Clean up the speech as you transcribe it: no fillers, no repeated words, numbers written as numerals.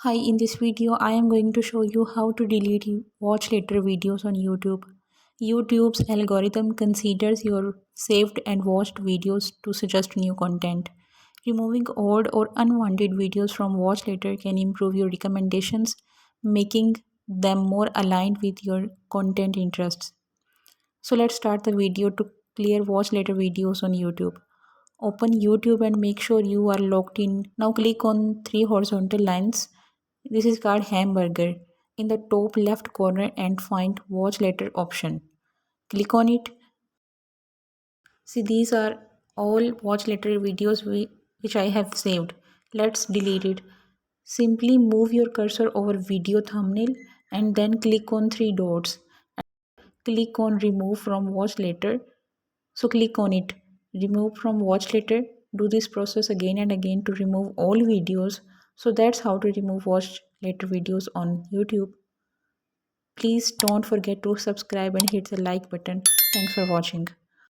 Hi, in this video, I am going to show you how to delete watch later videos on YouTube. YouTube's algorithm considers your saved and watched videos to suggest new content. Removing old or unwanted videos from watch later can improve your recommendations, making them more aligned with your content interests. So let's start the video to clear watch later videos on YouTube. Open YouTube and make sure you are logged in. Now click on three horizontal lines. This is called hamburger in the top left corner and find watch later option. Click on it. See, these are all watch later videos which I have saved. Let's delete it. Simply move your cursor over video thumbnail and then click on three dots. Click on remove from watch later. So click on it. Remove from watch later. Do this process again and again to remove all videos. So that's how to remove watch later videos on YouTube. Please don't forget to subscribe and hit the like button. Thanks for watching.